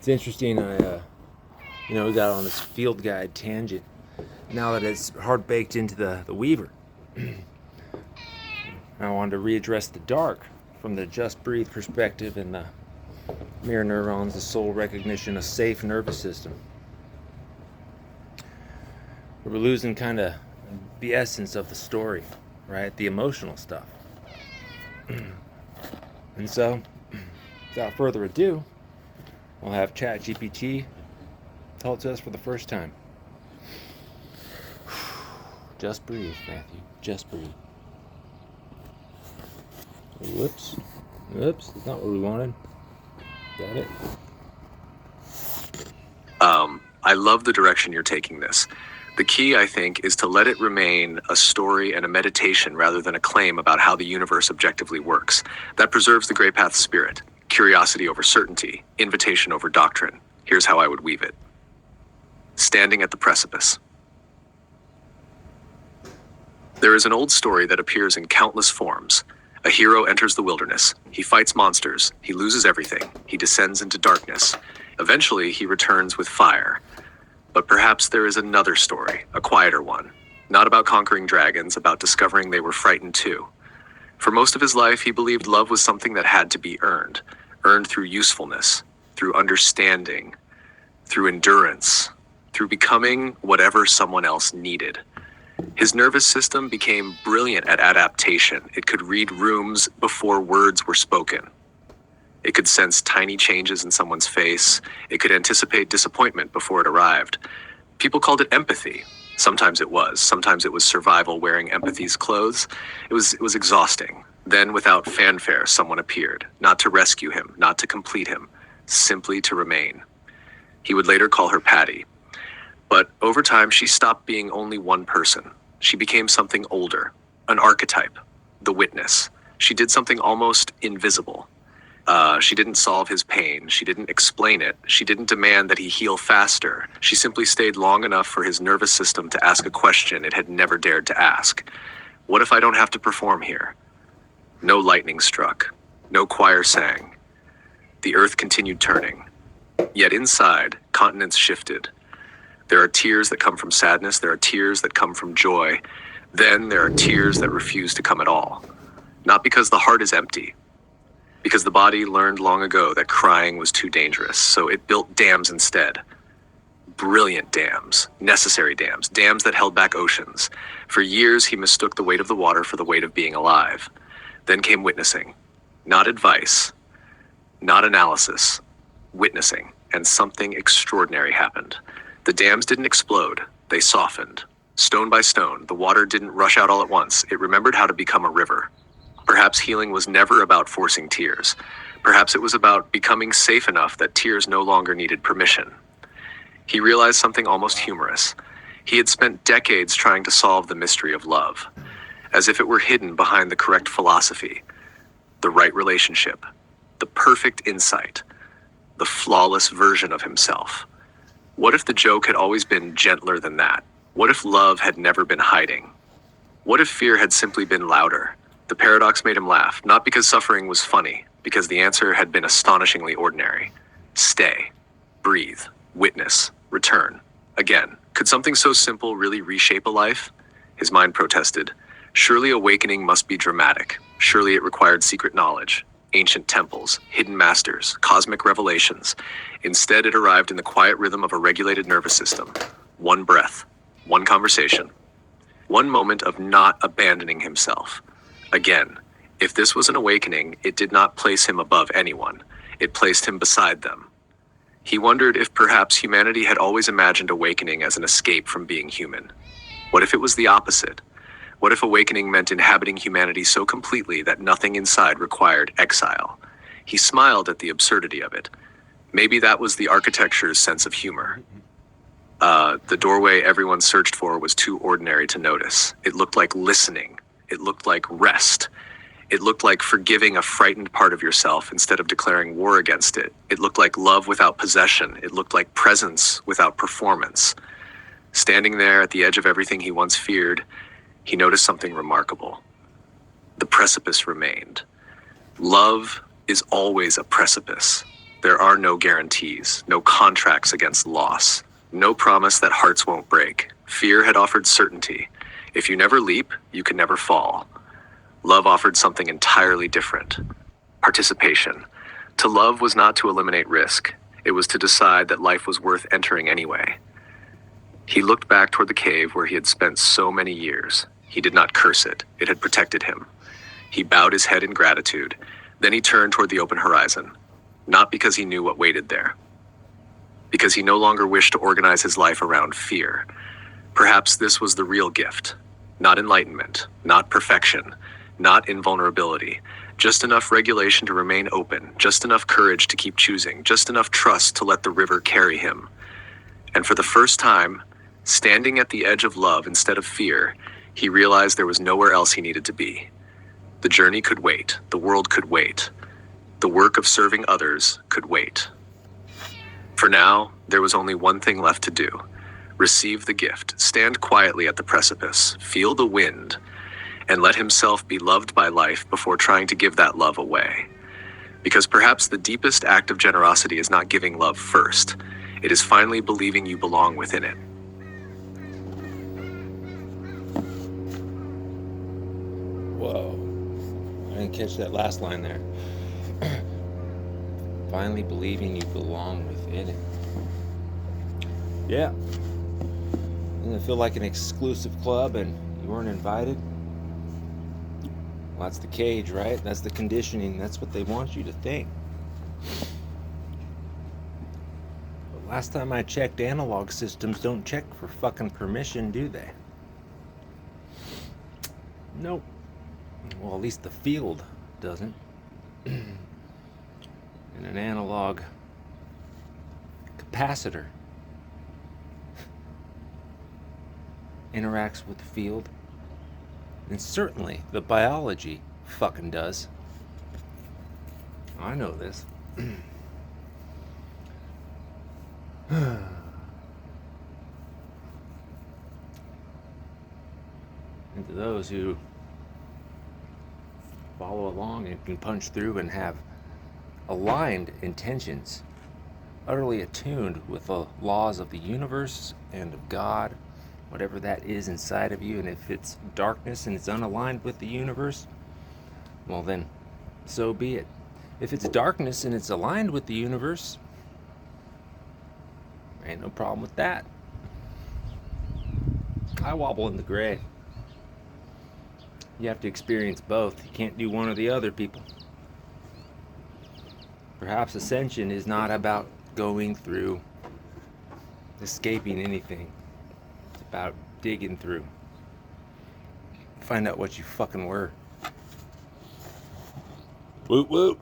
interesting. We got on this field guide tangent. Now that it's hard baked into the weaver, I wanted to readdress the dark from the just breathe perspective and the mirror neurons, the soul recognition, a safe nervous system. We're losing kind of the essence of the story, right? The emotional stuff. And so, without further ado, we'll have ChatGPT tell it to us for the first time. Just breathe, Matthew. Just breathe. Whoops. That's not what we wanted. Got it. I love the direction you're taking this. The key, I think, is to let it remain a story and a meditation rather than a claim about how the universe objectively works. That preserves the Grey Path spirit. Curiosity over certainty, invitation over doctrine. Here's how I would weave it. Standing at the precipice. There is an old story that appears in countless forms. A hero enters the wilderness. He fights monsters. He loses everything. He descends into darkness. Eventually, he returns with fire. But perhaps there is another story, a quieter one. Not about conquering dragons, about discovering they were frightened too. For most of his life, he believed love was something that had to be earned. Earned through usefulness, through understanding, through endurance, through becoming whatever someone else needed. His nervous system became brilliant at adaptation. It could read rooms before words were spoken. It could sense tiny changes in someone's face. It could anticipate disappointment before it arrived. People called it empathy. Sometimes it was. Sometimes it was survival wearing empathy's clothes. It was exhausting. Then, without fanfare, someone appeared. Not to rescue him, not to complete him, simply to remain. He would later call her Patty. But over time, she stopped being only one person. She became something older, an archetype, the witness. She did something almost invisible. She didn't solve his pain. She didn't explain it. She didn't demand that he heal faster. She simply stayed long enough for his nervous system to ask a question it had never dared to ask. What if I don't have to perform here? No lightning struck. No choir sang. The earth continued turning. Yet inside, continents shifted. There are tears that come from sadness. There are tears that come from joy. Then there are tears that refuse to come at all. Not because the heart is empty, because the body learned long ago that crying was too dangerous, so it built dams instead. Brilliant dams, necessary dams, dams that held back oceans. For years, he mistook the weight of the water for the weight of being alive. Then came witnessing. Not advice, not analysis, witnessing, and something extraordinary happened. The dams didn't explode, they softened. Stone by stone, the water didn't rush out all at once. It remembered how to become a river. Perhaps healing was never about forcing tears. Perhaps it was about becoming safe enough that tears no longer needed permission. He realized something almost humorous. He had spent decades trying to solve the mystery of love, as if it were hidden behind the correct philosophy, the right relationship, the perfect insight, the flawless version of himself. What if the joke had always been gentler than that? What if love had never been hiding? What if fear had simply been louder? The paradox made him laugh, not because suffering was funny, because the answer had been astonishingly ordinary. Stay, breathe, witness, return. Again, could something so simple really reshape a life? His mind protested. Surely awakening must be dramatic. Surely it required secret knowledge, ancient temples, hidden masters, cosmic revelations. Instead, it arrived in the quiet rhythm of a regulated nervous system. One breath, one conversation, one moment of not abandoning himself. Again, if this was an awakening, it did not place him above anyone. It placed him beside them. He wondered if perhaps humanity had always imagined awakening as an escape from being human. What if it was the opposite? What if awakening meant inhabiting humanity so completely that nothing inside required exile? He smiled at the absurdity of it. Maybe that was the architecture's sense of humor. The doorway everyone searched for was too ordinary to notice. It looked like listening. It looked like rest. It looked like forgiving a frightened part of yourself instead of declaring war against it. It looked like love without possession. It looked like presence without performance. Standing there at the edge of everything he once feared, he noticed something remarkable. The precipice remained. Love is always a precipice. There are no guarantees, no contracts against loss, no promise that hearts won't break. Fear had offered certainty. If you never leap, you can never fall. Love offered something entirely different. Participation. To love was not to eliminate risk. It was to decide that life was worth entering anyway. He looked back toward the cave where he had spent so many years. He did not curse it. It had protected him. He bowed his head in gratitude. Then he turned toward the open horizon. Not because he knew what waited there. Because he no longer wished to organize his life around fear. Perhaps this was the real gift. Not enlightenment, not perfection, not invulnerability. Just enough regulation to remain open, just enough courage to keep choosing, just enough trust to let the river carry him. And for the first time, standing at the edge of love instead of fear, he realized there was nowhere else he needed to be. The journey could wait, the world could wait. The work of serving others could wait. For now, there was only one thing left to do. Receive the gift, stand quietly at the precipice, feel the wind, and let himself be loved by life before trying to give that love away. Because perhaps the deepest act of generosity is not giving love first. It is finally believing you belong within it. Whoa. I didn't catch that last line there. Finally believing you belong within it. Yeah. Doesn't it feel like an exclusive club and you weren't invited? Well, that's the cage, right? That's the conditioning. That's what they want you to think. But last time I checked, analog systems don't check for fucking permission, do they? Nope. Well, at least the field doesn't. And an analog capacitor interacts with the field. And certainly the biology fucking does. I know this. And to those who follow along and can punch through and have aligned intentions, utterly attuned with the laws of the universe and of God, whatever that is inside of you, and if it's darkness and it's unaligned with the universe, well then, so be it. If it's darkness and it's aligned with the universe, ain't no problem with that. I wobble in the gray. You have to experience both. You can't do one or the other, people. Perhaps ascension is not about going through, escaping anything. It's about digging through. Find out what you fucking were. Woot woot.